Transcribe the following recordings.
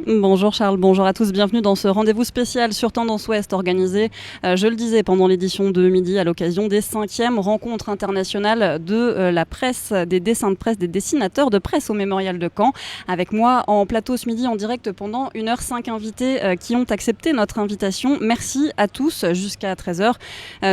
Bonjour Charles, bonjour à tous, bienvenue dans ce rendez-vous spécial sur Tendance Ouest organisé, je le disais, pendant l'édition de midi à l'occasion des 5e rencontres internationales de la presse, des dessins de presse, des dessinateurs de presse au Mémorial de Caen. Avec moi en plateau ce midi en direct pendant 1h, 5 invités qui ont accepté notre invitation. Merci à tous jusqu'à 13h.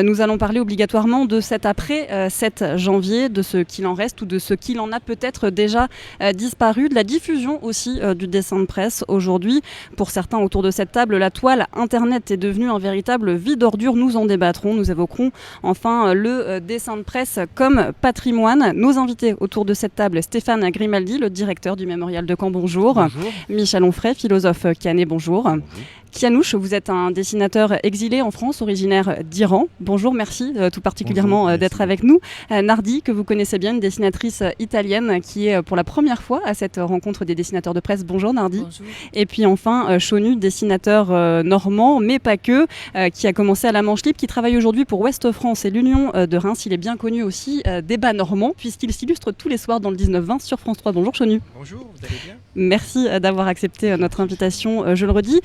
Nous allons parler obligatoirement de cet après 7 janvier, de ce qu'il en reste ou de ce qu'il en a peut-être déjà disparu, de la diffusion aussi du dessin de presse. Aujourd'hui, pour certains autour de cette table, la toile Internet est devenue un véritable vide ordure. Nous en débattrons. Nous évoquerons enfin le dessin de presse comme patrimoine. Nos invités autour de cette table, Stéphane Grimaldi, le directeur du Mémorial de Caen, bonjour. Bonjour. Michel Onfray, philosophe canet, bonjour. Bonjour. Kianouch, vous êtes un dessinateur exilé en France, originaire d'Iran. Bonjour, merci tout particulièrement Bonjour, d'être avec nous. Nardi, que vous connaissez bien, une dessinatrice italienne qui est pour la première fois à cette rencontre des dessinateurs de presse. Bonjour Nardi. Bonjour. Et puis enfin, Chonu, dessinateur normand, mais pas que, qui a commencé à la Manche Libre, qui travaille aujourd'hui pour Ouest France et l'Union de Reims. Il est bien connu aussi des bas normands, puisqu'il s'illustre tous les soirs dans le 19-20 sur France 3. Bonjour Chonu. Bonjour, vous allez bien ? Merci d'avoir accepté notre invitation, je le redis.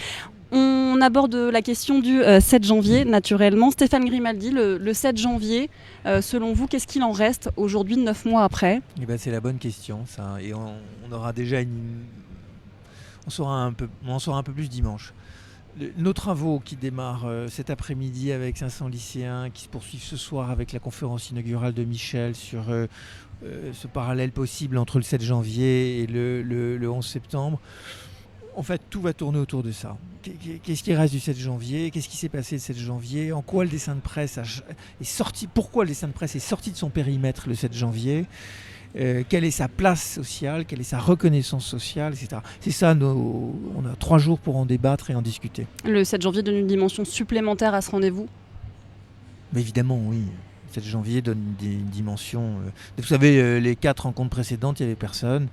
On aborde la question du 7 janvier, naturellement. Stéphane Grimaldi, le 7 janvier, selon vous, qu'est-ce qu'il en reste aujourd'hui, 9 mois après ? Eh ben, c'est la bonne question, ça. Et on aura déjà on en saura un peu plus dimanche. Nos travaux qui démarrent cet après-midi avec 500 lycéens, qui se poursuivent ce soir avec la conférence inaugurale de Michel sur ce parallèle possible entre le 7 janvier et le 11 septembre. En fait, tout va tourner autour de ça. Qu'est-ce qui reste du 7 janvier ? Qu'est-ce qui s'est passé le 7 janvier ? En quoi le dessin de presse est sorti ? Pourquoi le dessin de presse est sorti de son périmètre le 7 janvier ? Quelle est sa place sociale ? Quelle est sa reconnaissance sociale, etc. C'est ça, on a 3 jours pour en débattre et en discuter. Le 7 janvier donne une dimension supplémentaire à ce rendez-vous ? Mais évidemment, oui. Le 7 janvier donne une dimension... Vous savez, les 4 rencontres précédentes, il n'y avait personne.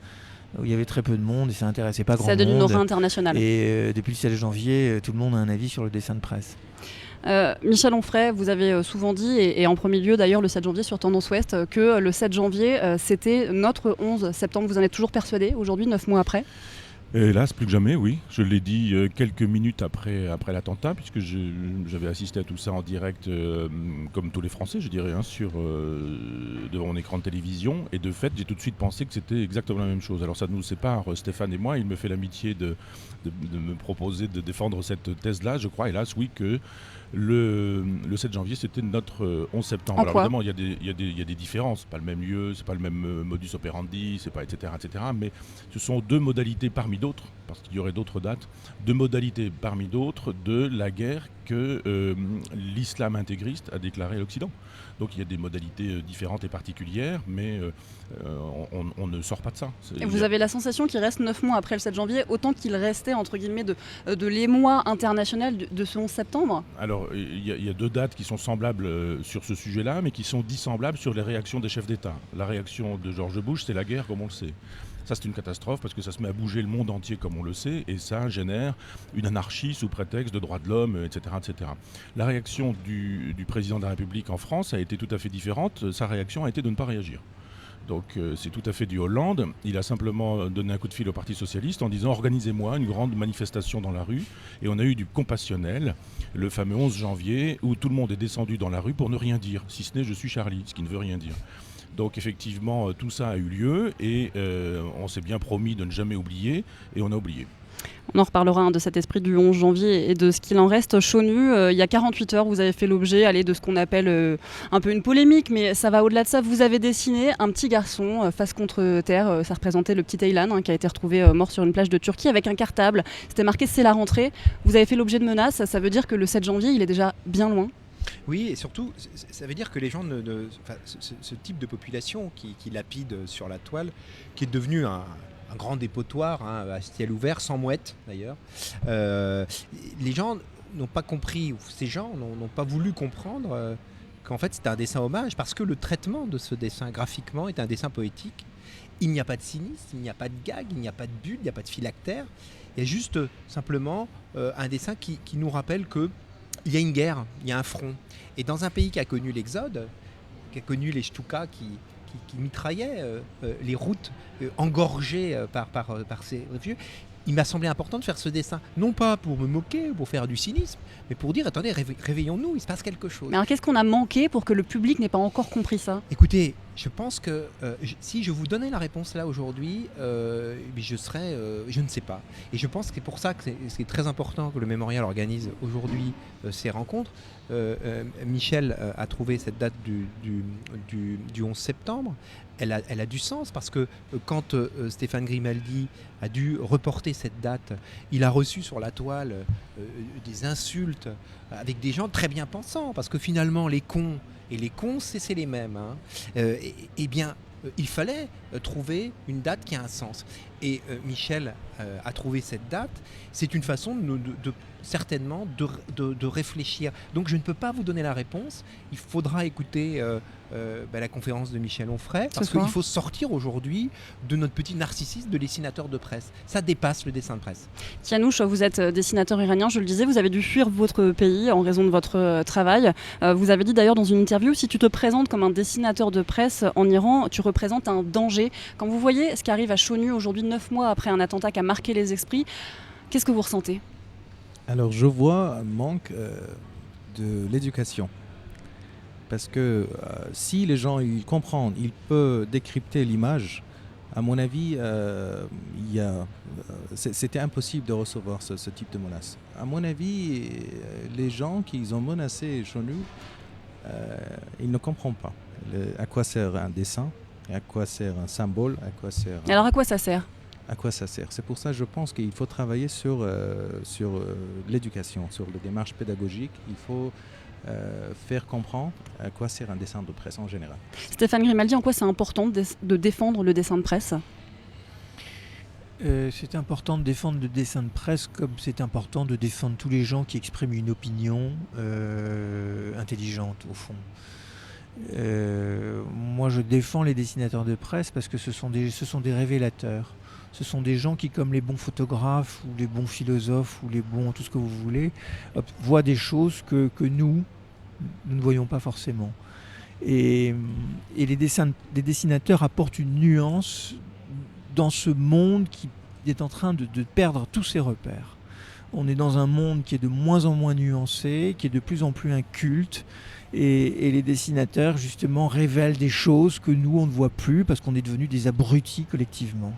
Où il y avait très peu de monde et ça n'intéressait pas grand monde. Ça donne une aura internationale. Et depuis le 7 janvier, tout le monde a un avis sur le dessin de presse. Michel Onfray, vous avez souvent dit, et en premier lieu d'ailleurs le 7 janvier sur Tendance Ouest, que le 7 janvier c'était notre 11 septembre. Vous en êtes toujours persuadé aujourd'hui, 9 mois après ? Hélas, plus que jamais, oui. Je l'ai dit quelques minutes après l'attentat, puisque j'avais assisté à tout ça en direct, comme tous les Français, je dirais, devant mon écran de télévision. Et de fait, j'ai tout de suite pensé que c'était exactement la même chose. Alors ça nous sépare, Stéphane et moi. Il me fait l'amitié de me proposer de défendre cette thèse-là. Je crois, hélas, oui, que le 7 janvier, c'était notre 11 septembre. Alors évidemment, il y a des différences. C'est pas le même lieu, c'est pas le même modus operandi, c'est pas etc., etc. Mais ce sont deux modalités parmi d'autres, parce qu'il y aurait d'autres dates, deux modalités parmi d'autres de la guerre que l'islam intégriste a déclarée à l'Occident. Donc il y a des modalités différentes et particulières, mais on ne sort pas de ça. Et vous avez la sensation qu'il reste 9 mois après le 7 janvier, autant qu'il restait entre guillemets de l'émoi international de ce 11 septembre ? Alors il y a deux dates qui sont semblables sur ce sujet-là, mais qui sont dissemblables sur les réactions des chefs d'État. La réaction de George Bush, c'est la guerre comme on le sait. Ça, c'est une catastrophe parce que ça se met à bouger le monde entier comme on le sait et ça génère une anarchie sous prétexte de droits de l'homme, etc., etc. La réaction du président de la République en France a été tout à fait différente. Sa réaction a été de ne pas réagir. Donc c'est tout à fait du Hollande. Il a simplement donné un coup de fil au Parti Socialiste en disant « Organisez-moi une grande manifestation dans la rue ». Et on a eu du compassionnel, le fameux 11 janvier, où tout le monde est descendu dans la rue pour ne rien dire, si ce n'est « Je suis Charlie », ce qui ne veut rien dire. Donc effectivement, tout ça a eu lieu et on s'est bien promis de ne jamais oublier et on a oublié. On en reparlera de cet esprit du 11 janvier et de ce qu'il en reste. Chonu, il y a 48 heures, vous avez fait l'objet de ce qu'on appelle un peu une polémique, mais ça va au-delà de ça. Vous avez dessiné un petit garçon face contre terre. Ça représentait le petit Aylan qui a été retrouvé mort sur une plage de Turquie avec un cartable. C'était marqué « C'est la rentrée ». Vous avez fait l'objet de menaces. Ça veut dire que le 7 janvier, il est déjà bien loin. Oui, et surtout, ça veut dire que les gens, ce type de population qui lapide sur la toile, qui est devenu un grand dépotoir, à ciel ouvert, sans mouette d'ailleurs, les gens n'ont pas compris, ou ces gens n'ont pas voulu comprendre qu'en fait c'était un dessin hommage, parce que le traitement de ce dessin graphiquement est un dessin poétique. Il n'y a pas de cynisme, il n'y a pas de gag, il n'y a pas de bulle, il n'y a pas de phylactère. Il y a juste simplement un dessin qui nous rappelle que il y a une guerre, il y a un front. Et dans un pays qui a connu l'exode, qui a connu les Stukas qui mitraillaient les routes engorgées par ces réfugiés, il m'a semblé important de faire ce dessin, non pas pour me moquer ou pour faire du cynisme, mais pour dire, attendez, réveillons-nous, il se passe quelque chose. Mais alors qu'est-ce qu'on a manqué pour que le public n'ait pas encore compris ça? Écoutez, je pense que si je vous donnais la réponse là aujourd'hui, je ne sais pas. Et je pense que c'est pour ça que c'est très important que le Mémorial organise aujourd'hui ces rencontres. Michel a trouvé cette date du 11 septembre. Elle a du sens parce que quand Stéphane Grimaldi a dû reporter cette date, il a reçu sur la toile des insultes avec des gens très bien pensants, parce que finalement les cons et les cons c'est les mêmes. Hein. Eh bien, il fallait trouver une date qui a un sens. Et Michel a trouvé cette date. C'est une façon certainement de réfléchir. Donc je ne peux pas vous donner la réponse. Il faudra écouter la conférence de Michel Onfray, parce qu'il faut sortir aujourd'hui de notre petit narcissisme de dessinateur de presse. Ça dépasse le dessin de presse. Tianouch, vous êtes dessinateur iranien, je le disais, vous avez dû fuir votre pays en raison de votre travail. Vous avez dit d'ailleurs dans une interview, si tu te présentes comme un dessinateur de presse en Iran, tu représentes un danger. Quand vous voyez ce qui arrive à Chonu aujourd'hui, 9 mois après un attentat qui a marqué les esprits, qu'est-ce que vous ressentez? Alors je vois un manque de l'éducation. Parce que si les gens ils comprennent, ils peuvent décrypter l'image, à mon avis, c'était impossible de recevoir ce type de menace. À mon avis, les gens qui ont menacé Chonu, ils ne comprennent pas à quoi sert un dessin, à quoi sert un symbole, à quoi sert... Alors à quoi ça sert? À quoi ça sert? C'est pour ça que je pense qu'il faut travailler sur l'éducation, sur les démarches pédagogiques. Il faut faire comprendre à quoi sert un dessin de presse en général. Stéphane Grimaldi, en quoi c'est important de défendre le dessin de presse? C'est important de défendre le dessin de presse comme c'est important de défendre tous les gens qui expriment une opinion intelligente au fond. Moi je défends les dessinateurs de presse parce que ce sont des révélateurs. Ce sont des gens qui, comme les bons photographes ou les bons philosophes ou les bons tout ce que vous voulez, voient des choses que nous ne voyons pas forcément. Et les dessinateurs apportent une nuance dans ce monde qui est en train de perdre tous ses repères. On est dans un monde qui est de moins en moins nuancé, qui est de plus en plus inculte. Et les dessinateurs, justement, révèlent des choses que nous, on ne voit plus parce qu'on est devenus des abrutis collectivement.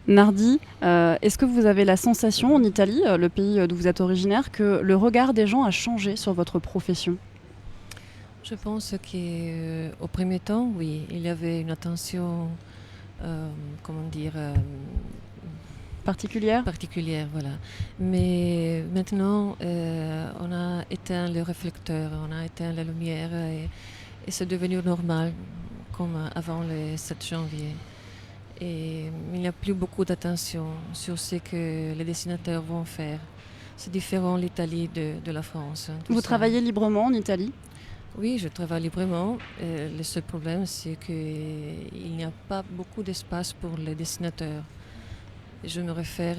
Nardi, est-ce que vous avez la sensation, en Italie, le pays d'où vous êtes originaire, que le regard des gens a changé sur votre profession? Je pense qu'au premier temps, oui, il y avait une attention, particulière, voilà. Mais maintenant, on a éteint le réflecteur, on a éteint la lumière et c'est devenu normal, comme avant le 7 janvier. Et il n'y a plus beaucoup d'attention sur ce que les dessinateurs vont faire. C'est différent l'Italie de la France. Vous travaillez librement en Italie? Oui, je travaille librement. Le seul problème, c'est qu'il n'y a pas beaucoup d'espace pour les dessinateurs. Je me réfère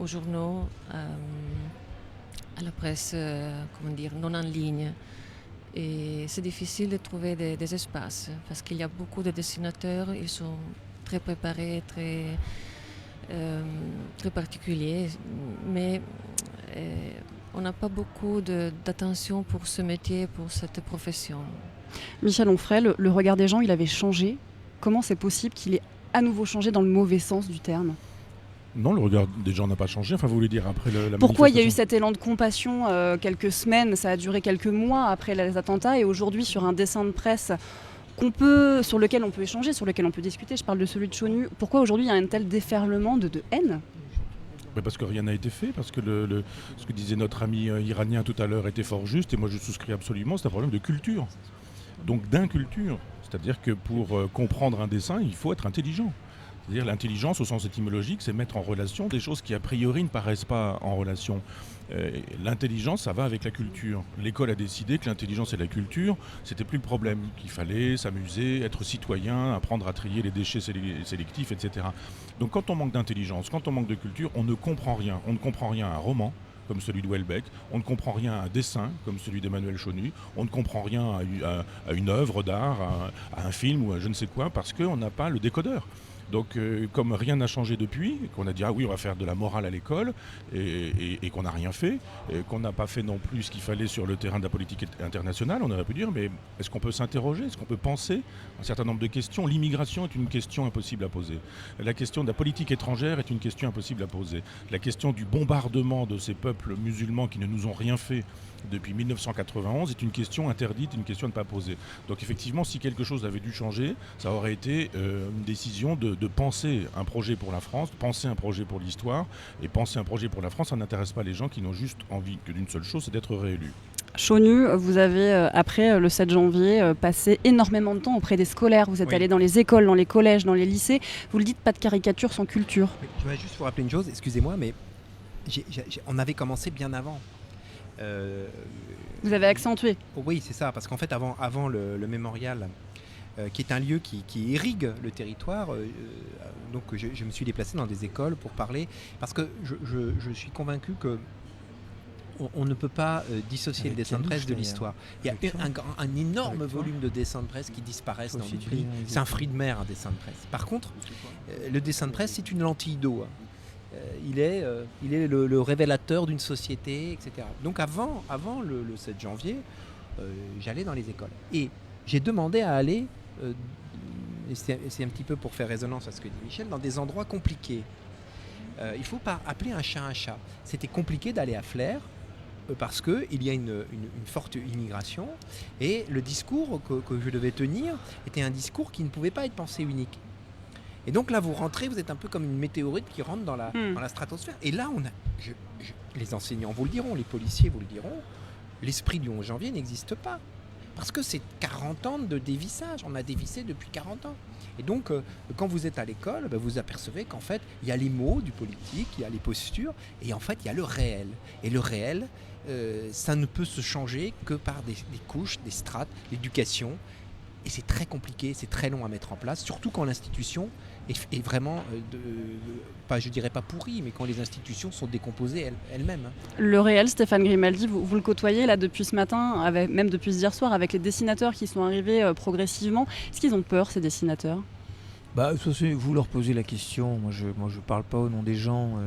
aux journaux, à la presse, non en ligne. Et c'est difficile de trouver des espaces parce qu'il y a beaucoup de dessinateurs, ils sont très préparés, très particuliers, mais on n'a pas beaucoup d'attention pour ce métier, pour cette profession. Michel Onfray, le regard des gens, il avait changé. Comment c'est possible qu'il ait à nouveau changé dans le mauvais sens du terme? Non, le regard des gens n'a pas changé. Enfin, vous voulez dire après la Pourquoi il y a eu manifestation? cet élan de compassion quelques semaines, ça a duré quelques mois après les attentats, et aujourd'hui sur un dessin de presse sur lequel on peut échanger, sur lequel on peut discuter, je parle de celui de Chonu, pourquoi aujourd'hui il y a un tel déferlement de haine? Parce que rien n'a été fait, parce que ce que disait notre ami iranien tout à l'heure était fort juste, et moi je souscris absolument, c'est un problème de culture, donc d'inculture. C'est-à-dire que pour comprendre un dessin, il faut être intelligent. C'est-à-dire l'intelligence au sens étymologique, c'est mettre en relation des choses qui a priori ne paraissent pas en relation. L'intelligence, ça va avec la culture. L'école a décidé que l'intelligence et la culture, c'était plus le problème, qu'il fallait s'amuser, être citoyen, apprendre à trier les déchets sélectifs, etc. Donc quand on manque d'intelligence, quand on manque de culture, on ne comprend rien. On ne comprend rien à un roman, comme celui de Houellebecq, on ne comprend rien à un dessin, comme celui d'Emmanuel Chonu, on ne comprend rien à une œuvre d'art, à un film ou à je ne sais quoi, parce qu'on n'a pas le décodeur. Donc comme rien n'a changé depuis, qu'on a dit ah oui on va faire de la morale à l'école et qu'on n'a rien fait, et qu'on n'a pas fait non plus ce qu'il fallait sur le terrain de la politique internationale, on aurait pu dire mais est-ce qu'on peut s'interroger, est-ce qu'on peut penser un certain nombre de questions. L'immigration est une question impossible à poser. La question de la politique étrangère est une question impossible à poser. La question du bombardement de ces peuples musulmans qui ne nous ont rien fait depuis 1991 est une question interdite, une question à ne pas poser. Donc effectivement, si quelque chose avait dû changer, ça aurait été une décision de penser un projet pour la France, penser un projet pour l'histoire, et penser un projet pour la France, ça n'intéresse pas les gens qui n'ont juste envie que d'une seule chose, c'est d'être réélus. Chonu, vous avez, après le 7 janvier, passé énormément de temps auprès des scolaires. Vous êtes Oui. allé dans les écoles, dans les collèges, dans les lycées. Vous le dites, pas de caricature sans culture. Mais je voudrais juste vous rappeler une chose, excusez-moi, mais on avait commencé bien avant. Vous avez accentué. Oui, c'est ça, parce qu'en fait, avant le mémorial, qui est un lieu qui irrigue le territoire, donc je me suis déplacé dans des écoles pour parler, parce que je suis convaincu que on ne peut pas dissocier le dessin de presse de l'histoire. Il y a un énorme volume de dessins de presse qui disparaissent dans l'oubli. C'est un fruit de mer, un dessin de presse. Par contre, le dessin de presse, c'est une lentille d'eau. Il est le révélateur d'une société, etc. Donc avant le 7 janvier, j'allais dans les écoles. Et j'ai demandé à aller, et c'est un petit peu pour faire résonance à ce que dit Michel, dans des endroits compliqués. Il ne faut pas appeler un chat un chat. C'était compliqué d'aller à Flers, parce qu'il y a une forte immigration, et le discours que je devais tenir était un discours qui ne pouvait pas être pensé unique. Et donc là, vous rentrez, vous êtes un peu comme une météorite qui rentre dans la stratosphère. Et là, les enseignants vous le diront, les policiers vous le diront, l'esprit du 11 janvier n'existe pas. Parce que c'est 40 ans de dévissage, on a dévissé depuis 40 ans. Et donc, quand vous êtes à l'école, vous apercevez qu'en fait, il y a les mots du politique, il y a les postures, et en fait, il y a le réel. Et le réel, ça ne peut se changer que par des couches, des strates, l'éducation. Et c'est très compliqué, c'est très long à mettre en place, surtout quand l'institution est vraiment, je dirais pas pourrie, mais quand les institutions sont décomposées elles-mêmes. Le réel, Stéphane Grimaldi, vous le côtoyez là depuis ce matin, même depuis hier soir, avec les dessinateurs qui sont arrivés progressivement. Est-ce qu'ils ont peur, ces dessinateurs ? Vous leur posez la question. Moi, je parle pas au nom des gens.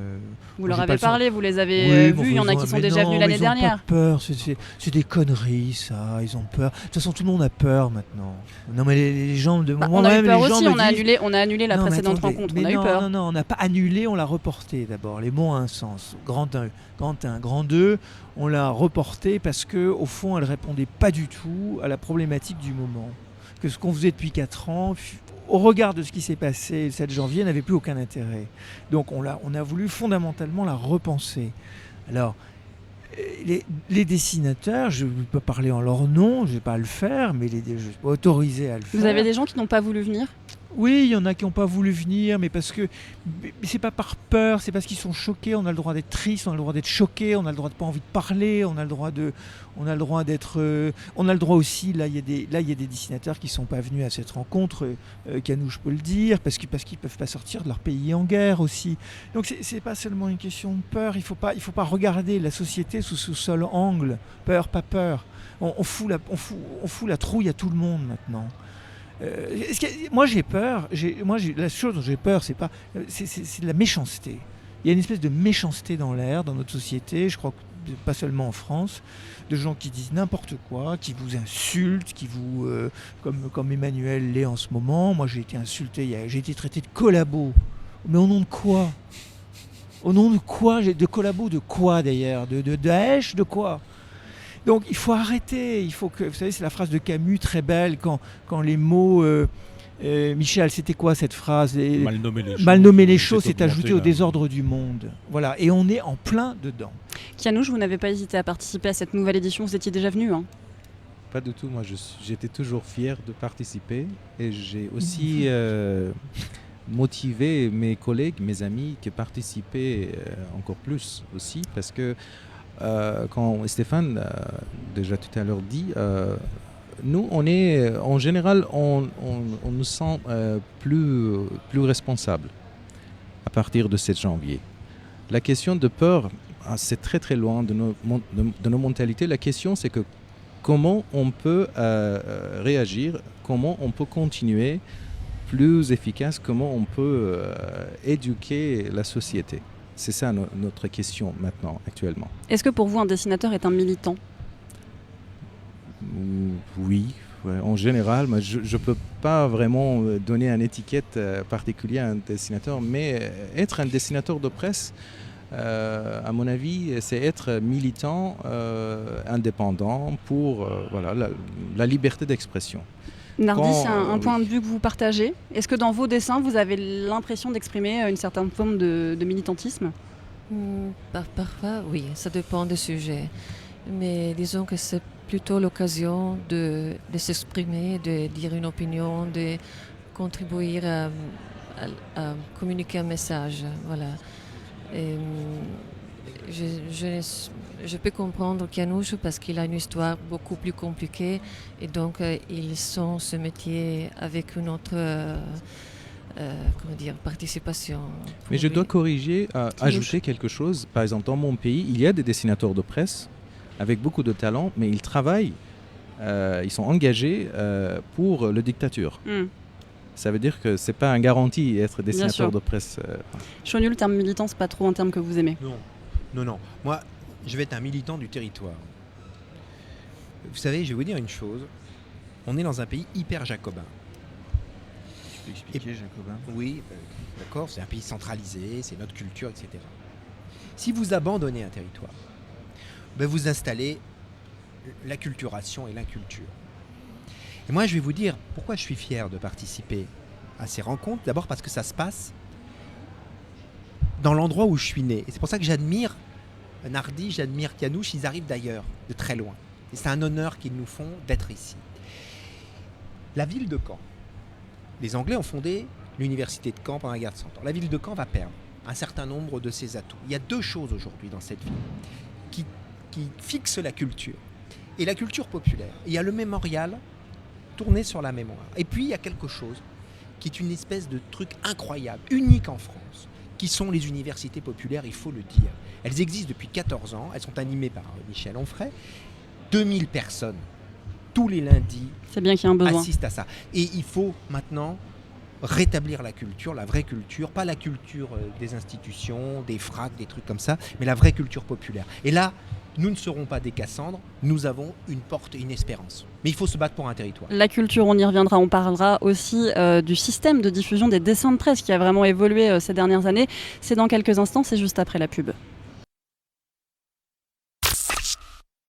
Vous leur avez parlé, vous les avez vus. Il y en a qui sont déjà venus l'année dernière. Ils ont pas peur. C'est des conneries, ça. Ils ont peur. De toute façon, tout le monde a peur maintenant. Non, mais les gens de on a eu peur aussi. On a annulé la précédente rencontre. On a eu peur. Non, on n'a pas annulé. On l'a reporté d'abord. Les mots ont un sens. Grand 1, grand 2. On l'a reporté parce que, au fond, elle répondait pas du tout à la problématique du moment. Que ce qu'on faisait depuis 4 ans. Au regard de ce qui s'est passé le 7 janvier, n'avait plus aucun intérêt. Donc on a voulu fondamentalement la repenser. Alors, les dessinateurs, je ne peux pas parler en leur nom, je ne vais pas le faire, mais je ne suis pas autorisé à le faire. Vous avez des gens qui n'ont pas voulu venir ? Oui, il y en a qui n'ont pas voulu venir, mais parce que c'est pas par peur, c'est parce qu'ils sont choqués. On a le droit d'être triste, on a le droit d'être choqué, on a le droit de pas envie de parler, on a le droit aussi. Là, il y a des dessinateurs qui sont pas venus à cette rencontre. Canou, je peux le dire, parce qu'ils peuvent pas sortir de leur pays en guerre aussi. Donc c'est pas seulement une question de peur. Il faut pas regarder la société sous ce seul angle. Peur, pas peur. On fout la trouille à tout le monde maintenant. Moi j'ai peur. La chose dont j'ai peur, c'est de la méchanceté. Il y a une espèce de méchanceté dans l'air, dans notre société. Je crois que pas seulement en France, de gens qui disent n'importe quoi, qui vous insultent, qui vous comme Emmanuel l'est en ce moment. Moi j'ai été insulté, j'ai été traité de collabo. Mais au nom de quoi ? Au nom de quoi ? De collabo de quoi d'ailleurs ? De Daesh, de quoi ? Donc il faut arrêter, vous savez, c'est la phrase de Camus très belle quand les mots, Michel, c'était quoi cette phrase ? Mal nommer les choses, c'est ajouter au désordre du monde. Voilà, et on est en plein dedans. Kianouch, vous n'avez pas hésité à participer à cette nouvelle édition, vous étiez déjà venu, hein ? Pas du tout, moi j'étais toujours fier de participer et j'ai aussi motivé mes collègues, mes amis qui participaient encore plus aussi parce que quand Stéphane déjà tout à l'heure dit, nous on est en général on nous sent plus responsables à partir de 7 janvier. La question de peur, c'est très très loin de nos mentalités. La question c'est que comment on peut réagir, comment on peut continuer plus efficace, comment on peut éduquer la société. C'est ça notre question maintenant, actuellement. Est-ce que pour vous, un dessinateur est un militant? Oui, ouais, en général, moi, je ne peux pas vraiment donner une étiquette particulière à un dessinateur, mais être un dessinateur de presse, à mon avis, c'est être militant, indépendant pour la liberté d'expression. Nardi, c'est un point de vue que vous partagez. Est-ce que dans vos dessins, vous avez l'impression d'exprimer une certaine forme de militantisme? Parfois, oui, ça dépend du sujet. Mais disons que c'est plutôt l'occasion de s'exprimer, de dire une opinion, de contribuer à communiquer un message. Voilà. Et, je peux comprendre Kianouch parce qu'il a une histoire beaucoup plus compliquée et donc ils sont ce métier avec une autre participation. Mais je dois corriger, ajouter quelque chose. Par exemple, dans mon pays, il y a des dessinateurs de presse avec beaucoup de talent, mais ils travaillent, ils sont engagés pour la dictature. Ça veut dire que c'est pas un garantie être dessinateur de presse. Chonu, le terme militant, c'est pas trop un terme que vous aimez? Non. Moi, je vais être un militant du territoire. Vous savez, je vais vous dire une chose. On est dans un pays hyper jacobin. Tu peux expliquer, jacobin? Oui, d'accord, c'est un pays centralisé, c'est notre culture, etc. Si vous abandonnez un territoire, vous installez l'acculturation et l'inculture. Et moi, je vais vous dire pourquoi je suis fier de participer à ces rencontres. D'abord parce que ça se passe dans l'endroit où je suis né. Et c'est pour ça que j'admire Nardi, j'admire Kianouch, ils arrivent d'ailleurs, de très loin. Et c'est un honneur qu'ils nous font d'être ici. La ville de Caen, les Anglais ont fondé l'université de Caen pendant la guerre de 100 ans. La ville de Caen va perdre un certain nombre de ses atouts. Il y a deux choses aujourd'hui dans cette ville qui fixent la culture. Et la culture populaire. Il y a le mémorial tourné sur la mémoire. Et puis il y a quelque chose qui est une espèce de truc incroyable, unique en France, qui sont les universités populaires, il faut le dire. Elles existent depuis 14 ans, elles sont animées par Michel Onfray. 2000 personnes, tous les lundis, c'est bien qu'il y a un besoin. Assistent à ça. Et il faut maintenant rétablir la culture, la vraie culture, pas la culture des institutions, des fracs, des trucs comme ça, mais la vraie culture populaire. Et là, nous ne serons pas des Cassandres, nous avons une porte et une espérance. Mais il faut se battre pour un territoire. La culture, on y reviendra, on parlera aussi du système de diffusion des dessins de presse qui a vraiment évolué ces dernières années. C'est dans quelques instants, c'est juste après la pub.